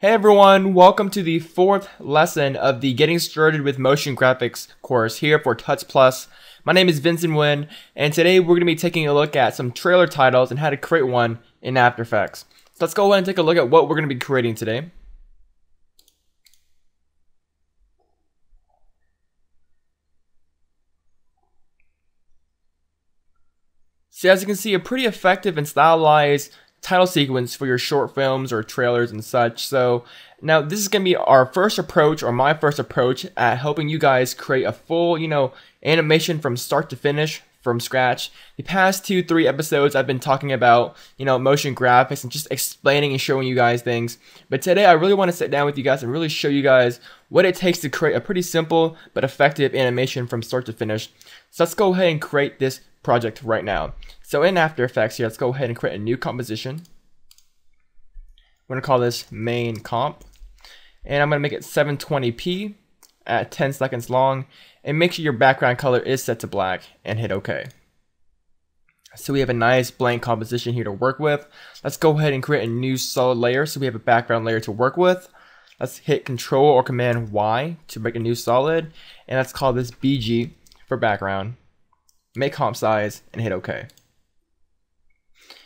Hey everyone, welcome to the fourth lesson of the Getting Started with Motion Graphics course here for Tuts Plus. My name is Vincent, and today we're going to be taking a look at some trailer titles and how to create one in After Effects. So let's go ahead and take a look at what we're going to be creating today. So as you can see, a pretty effective and stylized title sequence for your short films or trailers and such. So now this is going to be our first approach, or my first approach, at helping you guys create a full, animation from start to finish from scratch. The past 2-3 episodes I've been talking about, motion graphics and just explaining and showing you guys things. But today I really want to sit down with you guys and really show you guys what it takes to create a pretty simple but effective animation from start to finish. So let's go ahead and create this project right now. So in After Effects here, let's go ahead and create a new composition. We're going to call this main comp, and I'm going to make it 720p at 10 seconds long, and make sure your background color is set to black and hit OK. So we have a nice blank composition here to work with. Let's go ahead and create a new solid layer so we have a background layer to work with. Let's hit Control or Command Y to make a new solid, and let's call this BG for background. Make comp size and hit OK.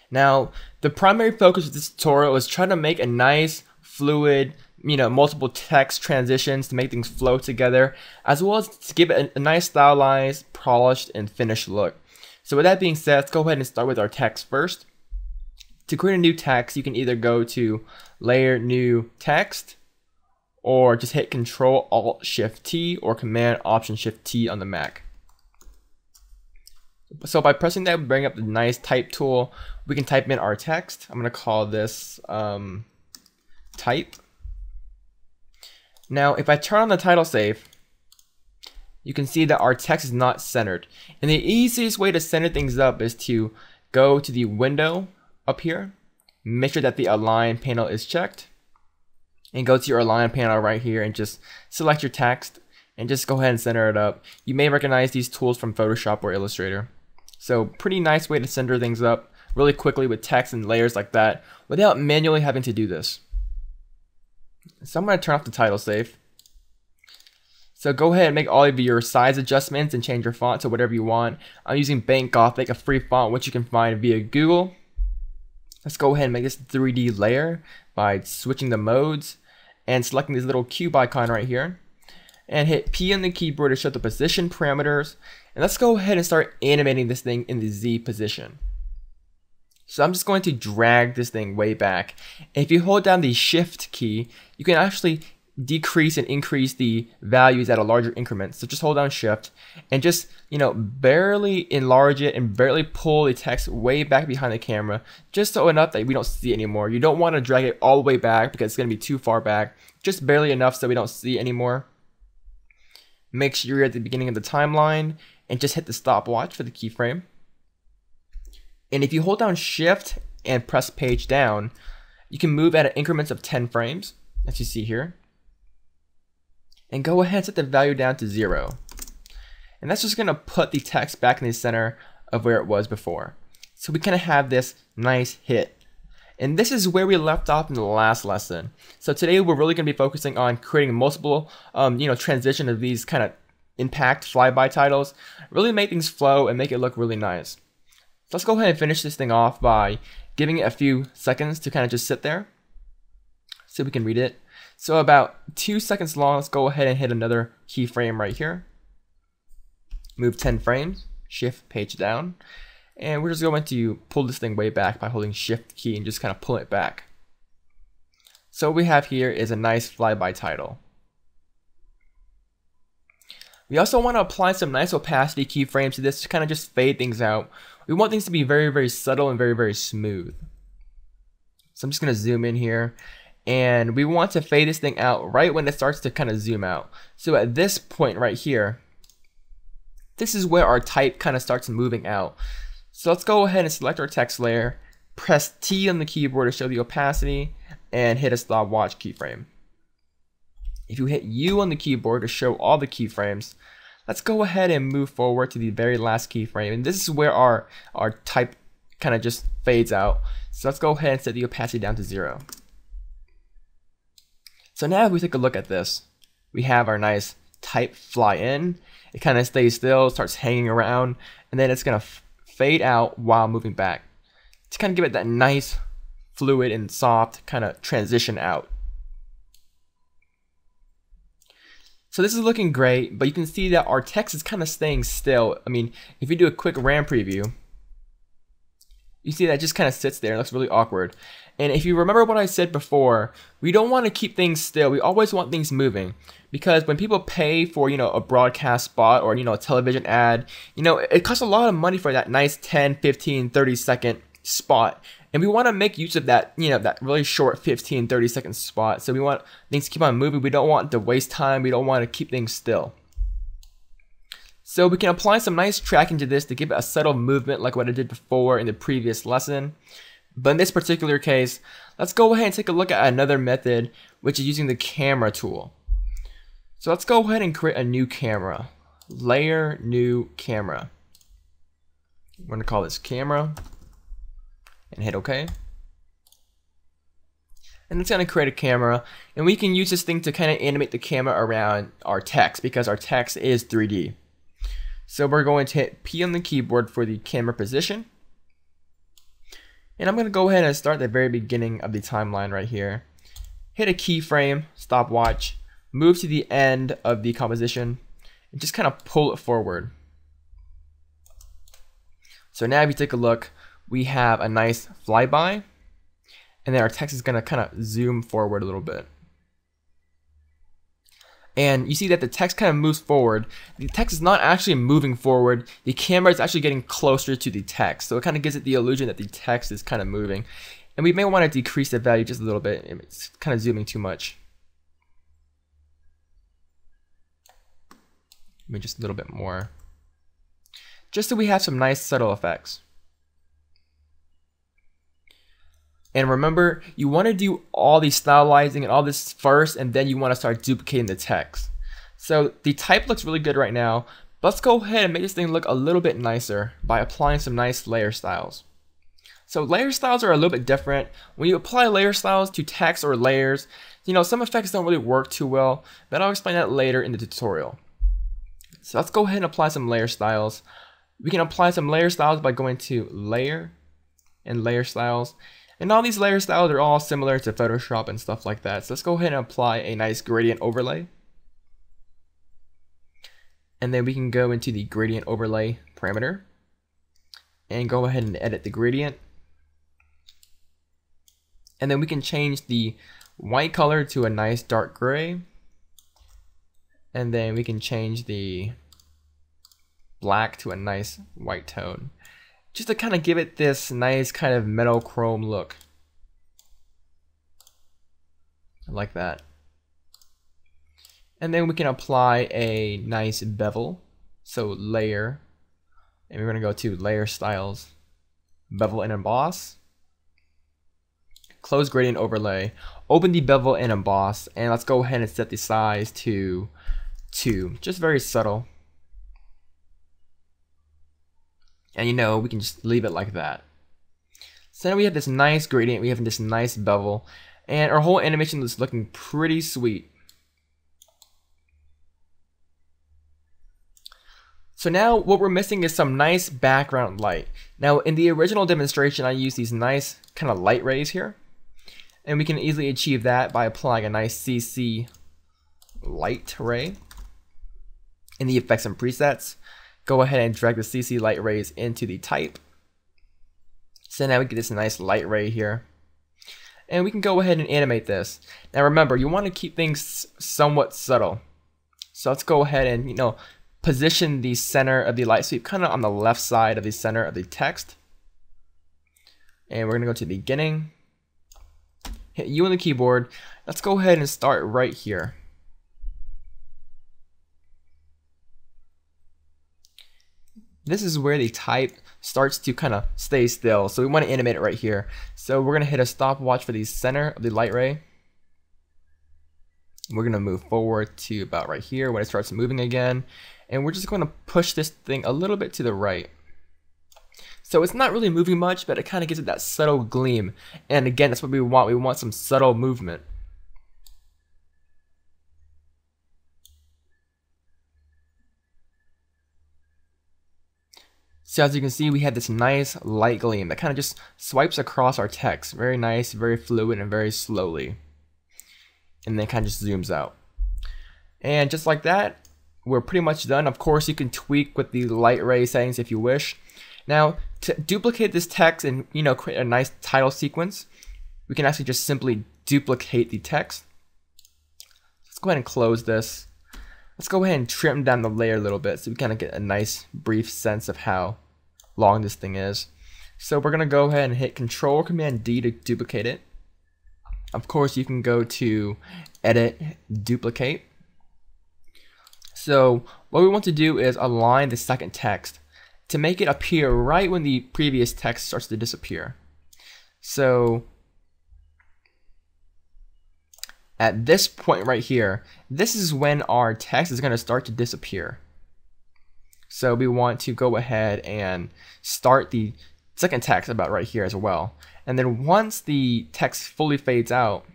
Now, the primary focus of this tutorial is trying to make a nice, fluid, multiple text transitions to make things flow together, as well as to give it a nice stylized, polished, and finished look. So with that being said, let's go ahead and start with our text first. To create a new text, you can either go to Layer, New Text, or just hit Control Alt Shift T or Command Option Shift T on the Mac. So by pressing that, we bring up the nice type tool. We can type in our text. I'm going to call this type. Now, if I turn on the title save, you can see that our text is not centered. And the easiest way to center things up is to go to the window up here, make sure that the align panel is checked, and go to your align panel right here and just select your text and just go ahead and center it up. You may recognize these tools from Photoshop or Illustrator. So pretty nice way to center things up really quickly with text and layers like that without manually having to do this. So I'm going to turn off the title save. So go ahead and make all of your size adjustments and change your font to whatever you want. I'm using Bank Gothic, a free font which you can find via Google. Let's go ahead and make this 3D layer by switching the modes and selecting this little cube icon right here. And hit P on the keyboard to show the position parameters. And let's go ahead and start animating this thing in the Z position. So I'm just going to drag this thing way back. And if you hold down the Shift key, you can actually decrease and increase the values at a larger increment. So just hold down Shift and just, barely enlarge it and barely pull the text way back behind the camera, just so enough that we don't see it anymore. You don't want to drag it all the way back because it's going to be too far back. Just barely enough so we don't see it anymore. Make sure you're at the beginning of the timeline and just hit the stopwatch for the keyframe. And if you hold down Shift and press page down, you can move at increments of 10 frames, as you see here. And go ahead and set the value down to 0. And that's just going to put the text back in the center of where it was before. So we kind of have this nice hit. And this is where we left off in the last lesson. So today we're really going to be focusing on creating multiple, transition of these kind of impact flyby titles. Really make things flow and make it look really nice. So let's go ahead and finish this thing off by giving it a few seconds to kind of just sit there so we can read it. So about 2 seconds long, let's go ahead and hit another keyframe right here. Move 10 frames, shift page down. And we're just going to pull this thing way back by holding Shift key and just kind of pull it back. So what we have here is a nice flyby title. We also want to apply some nice opacity keyframes to this to kind of just fade things out. We want things to be very, very subtle and very, very smooth. So I'm just going to zoom in here. And we want to fade this thing out right when it starts to kind of zoom out. So at this point right here, this is where our type kind of starts moving out. So let's go ahead and select our text layer, press T on the keyboard to show the opacity, and hit a stopwatch keyframe. If you hit U on the keyboard to show all the keyframes, let's go ahead and move forward to the very last keyframe. And this is where our type kind of just fades out. So let's go ahead and set the opacity down to 0. So now if we take a look at this, we have our nice type fly in. It kind of stays still, starts hanging around, and then it's going to fade out while moving back to kind of give it that nice fluid and soft kind of transition out. So this is looking great, but you can see that our text is kind of staying still. I mean, if you do a quick RAM preview, you see that it just kind of sits there. It looks really awkward. And if you remember what I said before, we don't want to keep things still. We always want things moving, because when people pay for, a broadcast spot or, a television ad, it costs a lot of money for that nice 10, 15, 30-second spot. And we want to make use of that, that really short 15, 30-second spot. So we want things to keep on moving. We don't want to waste time. We don't want to keep things still. So we can apply some nice tracking to this to give it a subtle movement like what I did before in the previous lesson. But in this particular case, let's go ahead and take a look at another method, which is using the camera tool. So let's go ahead and create a new camera. Layer, new camera. We're going to call this camera and hit OK. And it's going to create a camera, and we can use this thing to kind of animate the camera around our text because our text is 3D. So we're going to hit P on the keyboard for the camera position. And I'm going to go ahead and start at the very beginning of the timeline right here. Hit a keyframe, stopwatch, move to the end of the composition, and just kind of pull it forward. So now if you take a look, we have a nice flyby, and then our text is going to kind of zoom forward a little bit. And you see that the text kind of moves forward. The text is not actually moving forward. The camera is actually getting closer to the text. So it kind of gives it the illusion that the text is kind of moving. And we may want to decrease the value just a little bit. It's kind of zooming too much. Maybe just a little bit more. Just so we have some nice subtle effects. And remember, you want to do all the stylizing and all this first, and then you want to start duplicating the text. So the type looks really good right now. Let's go ahead and make this thing look a little bit nicer by applying some nice layer styles. So layer styles are a little bit different. When you apply layer styles to text or layers, some effects don't really work too well, but I'll explain that later in the tutorial. So let's go ahead and apply some layer styles. We can apply some layer styles by going to Layer and Layer Styles. And all these layer styles are all similar to Photoshop and stuff like that. So let's go ahead and apply a nice gradient overlay. And then we can go into the gradient overlay parameter and go ahead and edit the gradient. And then we can change the white color to a nice dark gray. And then we can change the black to a nice white tone, just to kind of give it this nice kind of metal chrome look. Like that. And then we can apply a nice bevel. So layer, and we're going to go to layer styles, bevel and emboss. Close gradient overlay, open the bevel and emboss, and let's go ahead and set the size to 2, just very subtle. And we can just leave it like that. So now we have this nice gradient, we have this nice bevel, and our whole animation is looking pretty sweet. So now what we're missing is some nice background light. Now in the original demonstration I used these nice kind of light rays here. And we can easily achieve that by applying a nice CC light ray in the effects and presets. Go ahead and drag the CC light rays into the type. So now we get this nice light ray here. And we can go ahead and animate this. Now remember, you want to keep things somewhat subtle. So let's go ahead and, position the center of the light sweep kind of on the left side of the center of the text. And we're going to go to the beginning. Hit U on the keyboard. Let's go ahead and start right here. This is where the type starts to kind of stay still. So we want to animate it right here. So we're going to hit a stopwatch for the center of the light ray. We're going to move forward to about right here when it starts moving again. And we're just going to push this thing a little bit to the right. So it's not really moving much, but it kind of gives it that subtle gleam. And again, that's what we want. We want some subtle movement. So as you can see, we had this nice light gleam that kind of just swipes across our text. Very nice, very fluid, and very slowly. And then kind of just zooms out. And just like that, we're pretty much done. Of course, you can tweak with the light ray settings if you wish. Now, to duplicate this text and create a nice title sequence, we can actually just simply duplicate the text. Let's go ahead and close this. Let's go ahead and trim down the layer a little bit so we kind of get a nice brief sense of how long this thing is. So we're going to go ahead and hit Control Command D to duplicate it. Of course, you can go to Edit, Duplicate. So what we want to do is align the second text to make it appear right when the previous text starts to disappear. So at this point right here, this is when our text is going to start to disappear. So we want to go ahead and start the second text about right here as well. And then once the text fully fades out,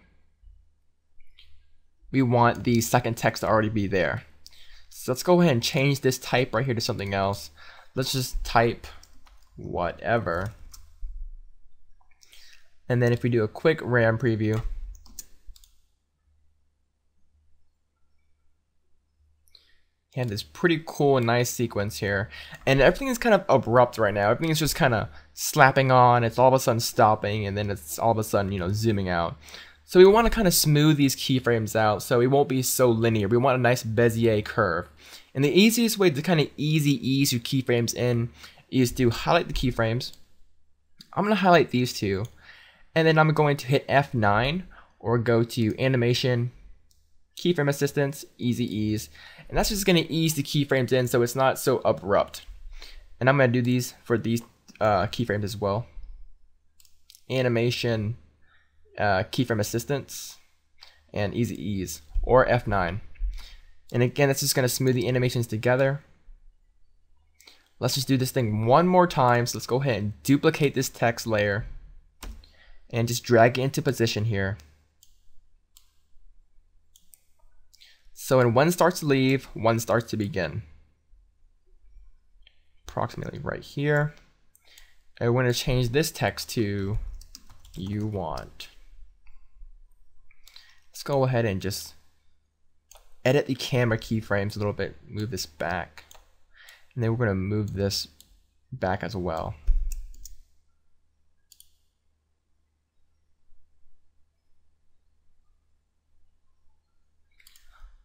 we want the second text to already be there. So let's go ahead and change this type right here to something else. Let's just type whatever. And then if we do a quick RAM preview, you have this pretty cool and nice sequence here. And everything is kind of abrupt right now. Everything is just kind of slapping on. It's all of a sudden stopping, and then it's all of a sudden, zooming out. So we want to kind of smooth these keyframes out so it won't be so linear. We want a nice Bezier curve. And the easiest way to kind of ease your keyframes in is to highlight the keyframes. I'm going to highlight these two. And then I'm going to hit F9 or go to Animation, Keyframe Assistance, Easy Ease. And that's just going to ease the keyframes in so it's not so abrupt. And I'm going to do these for these keyframes as well. Animation, Keyframe Assistance, and Easy Ease, or F9. And again, it's just going to smooth the animations together. Let's just do this thing one more time. So let's go ahead and duplicate this text layer and just drag it into position here. So when one starts to leave, one starts to begin. Approximately right here. And we're going to change this text to "you want." Let's go ahead and just edit the camera keyframes a little bit, move this back, and then we're going to move this back as well.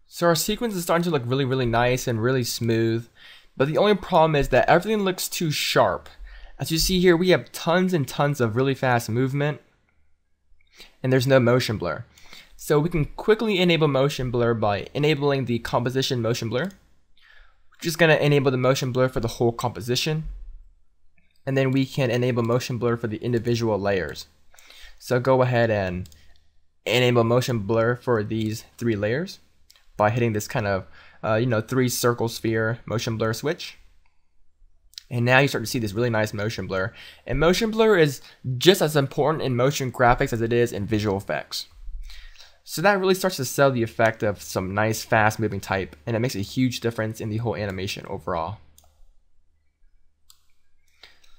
So our sequence is starting to look really, really nice and really smooth, but the only problem is that everything looks too sharp. As you see here, we have tons and tons of really fast movement, and there's no motion blur. So we can quickly enable motion blur by enabling the composition motion blur. We're just going to enable the motion blur for the whole composition, and then we can enable motion blur for the individual layers. So go ahead and enable motion blur for these 3 layers by hitting this kind of 3 circle sphere motion blur switch. And now you start to see this really nice motion blur. And motion blur is just as important in motion graphics as it is in visual effects. So that really starts to sell the effect of some nice fast moving type, and it makes a huge difference in the whole animation overall.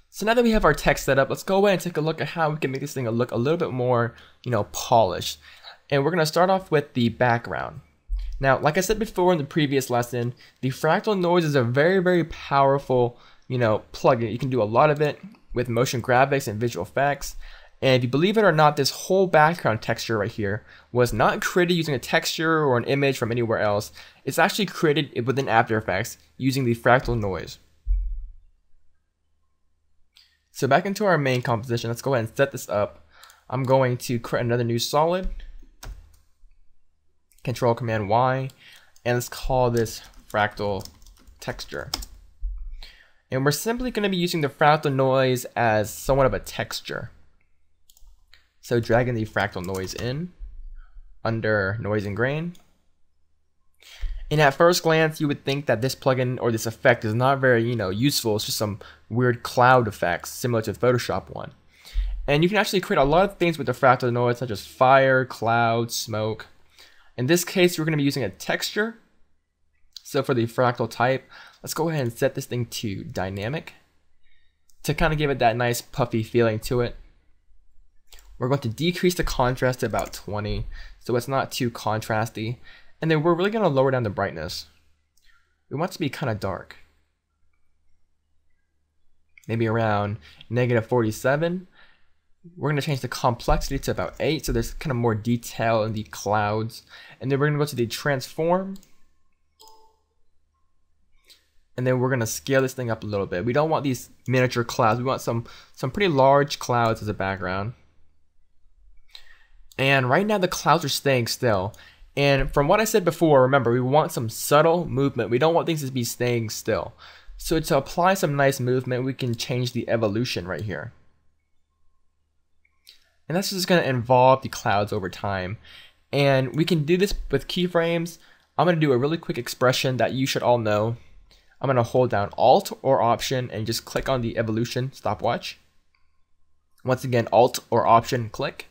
So now that we have our text set up, let's go ahead and take a look at how we can make this thing look a little bit more, polished. And we're going to start off with the background. Now, like I said before in the previous lesson, the fractal noise is a very, very powerful, plugin. You can do a lot of it with motion graphics and visual effects. And if you believe it or not, this whole background texture right here was not created using a texture or an image from anywhere else. It's actually created within After Effects using the fractal noise. So back into our main composition, let's go ahead and set this up. I'm going to create another new solid. Control Command Y, and let's call this fractal texture. And we're simply going to be using the fractal noise as somewhat of a texture. So dragging the fractal noise in under noise and grain. And at first glance, you would think that this plugin or this effect is not very, useful. It's just some weird cloud effects similar to the Photoshop one. And you can actually create a lot of things with the fractal noise, such as fire, cloud, smoke. In this case, we're going to be using a texture. So for the fractal type, let's go ahead and set this thing to dynamic. to kind of give it that nice puffy feeling to it. We're going to decrease the contrast to about 20, so it's not too contrasty. And then we're really going to lower down the brightness. We want it to be kind of dark. Maybe around -47. We're going to change the complexity to about 8, so there's kind of more detail in the clouds. And then we're going to go to the transform. And then we're going to scale this thing up a little bit. We don't want these miniature clouds. We want some pretty large clouds as a background. And right now the clouds are staying still. And from what I said before, remember, we want some subtle movement. We don't want things to be staying still. So to apply some nice movement, we can change the evolution right here. And that's just going to involve the clouds over time. And we can do this with keyframes. I'm going to do a really quick expression that you should all know. I'm going to hold down Alt or Option and just click on the evolution stopwatch. Once again, Alt or Option, click.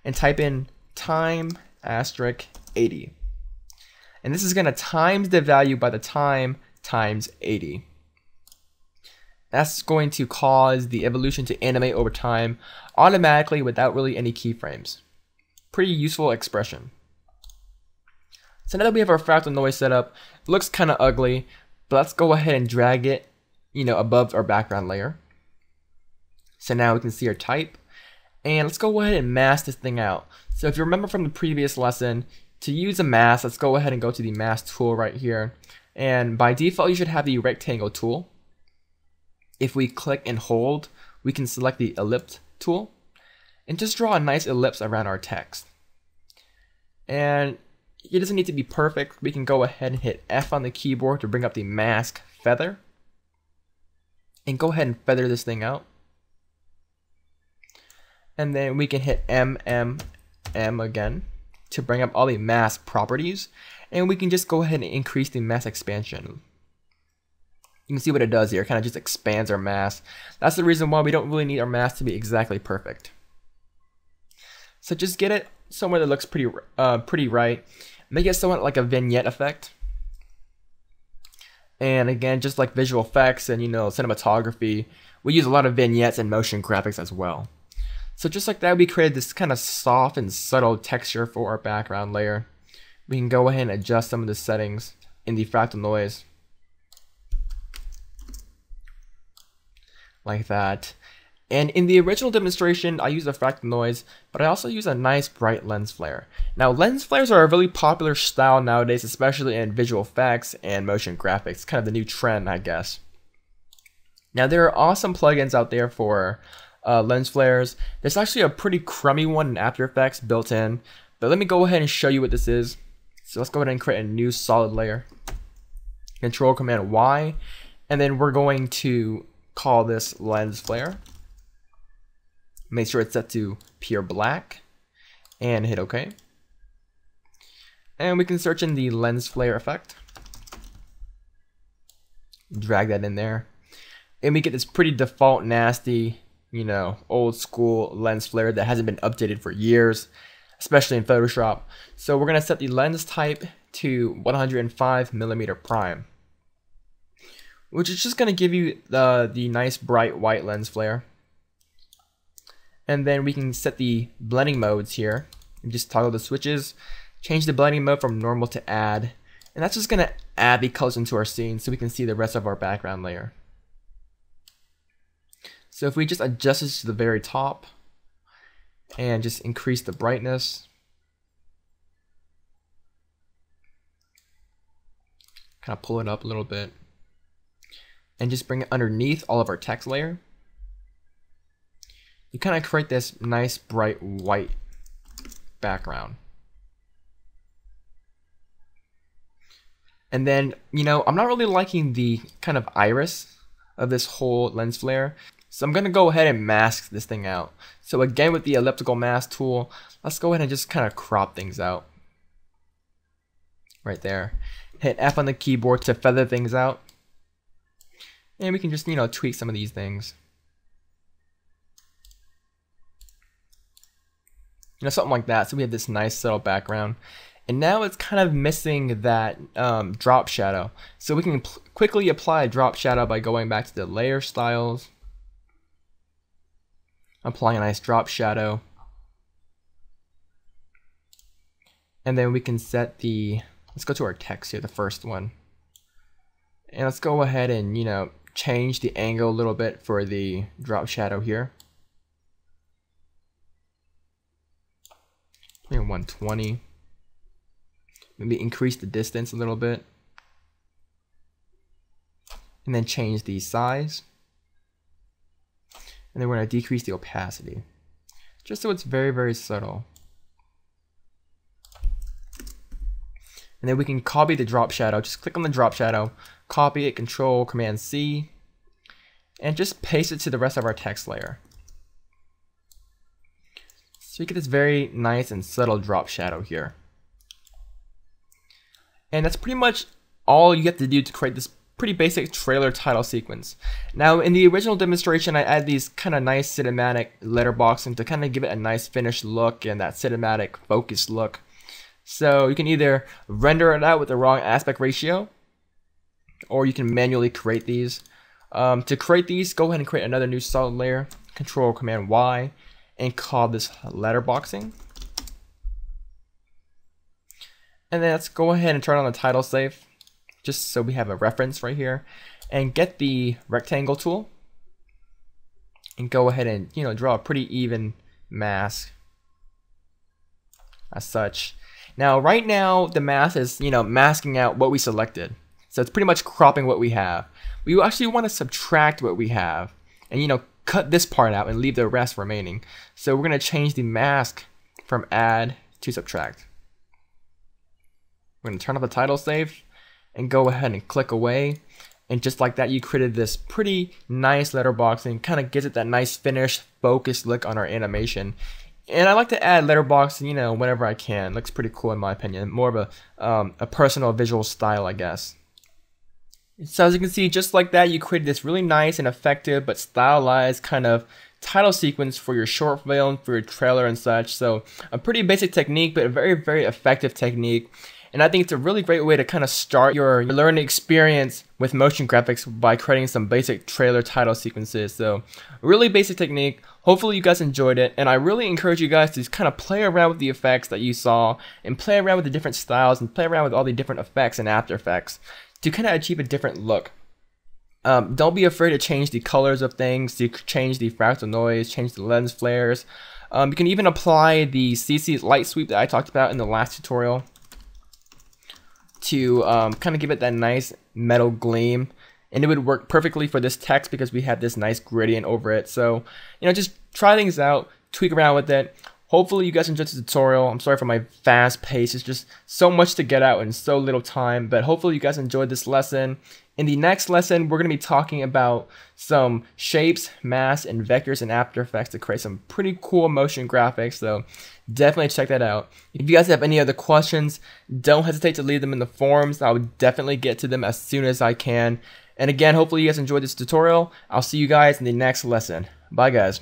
And type in time asterisk 80. And this is going to times the value by the time times 80. That's going to cause the evolution to animate over time automatically without really any keyframes. Pretty useful expression. So now that we have our fractal noise set up, it looks kind of ugly, but let's go ahead and drag it, above our background layer. So now we can see our type. And let's go ahead and mask this thing out. So if you remember from the previous lesson, to use a mask, let's go ahead and go to the mask tool right here. And by default, you should have the rectangle tool. If we click and hold, we can select the ellipse tool and just draw a nice ellipse around our text. And it doesn't need to be perfect. We can go ahead and hit F on the keyboard to bring up the mask feather. And go ahead and feather this thing out. And then we can hit M again to bring up all the mask properties. And we can just go ahead and increase the mask expansion. You can see what it does here. It kind of just expands our mask. That's the reason why we don't really need our mask to be exactly perfect. So just get it somewhere that looks pretty right. Make it somewhat like a vignette effect. And again, just like visual effects and cinematography, we use a lot of vignettes and motion graphics as well. So just like that, we created this kind of soft and subtle texture for our background layer. We can go ahead and adjust some of the settings in the fractal noise. Like that. And in the original demonstration, I used a fractal noise, but I also use a nice bright lens flare. Now, lens flares are a really popular style nowadays, especially in visual effects and motion graphics. Kind of the new trend, I guess. Now, there are awesome plugins out there for lens flares. There's actually a pretty crummy one in After Effects built in, but let me go ahead and show you what this is. So let's go ahead and create a new solid layer. Control Command Y, and then we're going to call this lens flare. Make sure it's set to pure black and hit OK. And we can search in the lens flare effect. Drag that in there. And we get this pretty default nasty, old school lens flare that hasn't been updated for years, especially in Photoshop. So we're going to set the lens type to 105mm prime, which is just going to give you the nice bright white lens flare. And then we can set the blending modes here. And just toggle the switches, change the blending mode from normal to add. And that's just going to add the colors into our scene so we can see the rest of our background layer. So if we just adjust this to the very top and just increase the brightness. Kind of pull it up a little bit. And just bring it underneath all of our text layer. You kind of create this nice bright white background. And then, I'm not really liking the kind of iris of this whole lens flare. So I'm going to go ahead and mask this thing out. So again, with the elliptical mask tool, let's go ahead and just kind of crop things out. Right there. Hit F on the keyboard to feather things out. And we can just, tweak some of these things. Something like that. So we have this nice subtle background. And now it's kind of missing that drop shadow. So we can quickly apply a drop shadow by going back to the layer styles. applying a nice drop shadow. And then we can set the, let's go to our text here, the first one. And let's go ahead and, you know, change the angle a little bit for the drop shadow here. Maybe 120. Maybe increase the distance a little bit. And then change the size. And then we're going to decrease the opacity, just so it's very, very subtle. And then we can copy the drop shadow. Just click on the drop shadow, copy it, Control Command C, and just paste it to the rest of our text layer. So you get this very nice and subtle drop shadow here. And that's pretty much all you have to do to create this pretty basic trailer title sequence. Now in the original demonstration, I added these kind of nice cinematic letterboxing to kind of give it a nice finished look and that cinematic focused look. So you can either render it out with the wrong aspect ratio, or you can manually create these. To create these, go ahead and create another new solid layer, Control Command Y, and call this letterboxing. And then let's go ahead and turn on the title safe, just so we have a reference right here, and get the rectangle tool and go ahead and, you know, draw a pretty even mask as such. Now right now the mask is, you know, masking out what we selected, so it's pretty much cropping what we have. We actually want to subtract what we have and, you know, cut this part out and leave the rest remaining. So we're going to change the mask from add to subtract. We're going to turn off the title safe and go ahead and click away, and just like that you created this pretty nice letterboxing. Kind of gives it that nice finished focused look on our animation. And I like to add letterboxing, you know, whenever I can. Looks pretty cool in my opinion. More of a personal visual style, I guess. So as you can see, just like that, you created this really nice and effective but stylized kind of title sequence for your short film, for your trailer and such. So a pretty basic technique, but a very, very effective technique. And I think it's a really great way to kind of start your learning experience with motion graphics by creating some basic trailer title sequences. So really basic technique. Hopefully you guys enjoyed it, and I really encourage you guys to kind of play around with the effects that you saw and play around with the different styles and play around with all the different effects in After Effects to kind of achieve a different look. Don't be afraid to change the colors of things, to change the fractal noise, change the lens flares. You can even apply the CC light sweep that I talked about in the last tutorial to kind of give it that nice metal gleam, and it would work perfectly for this text because we have this nice gradient over it. So, you know, just try things out, tweak around with it. Hopefully you guys enjoyed the tutorial. I'm sorry for my fast pace. It's just so much to get out in so little time, but hopefully you guys enjoyed this lesson. In the next lesson, we're going to be talking about some shapes, masks, and vectors in After Effects to create some pretty cool motion graphics, so definitely check that out. If you guys have any other questions, don't hesitate to leave them in the forums. I would definitely get to them as soon as I can. And again, hopefully you guys enjoyed this tutorial. I'll see you guys in the next lesson. Bye guys.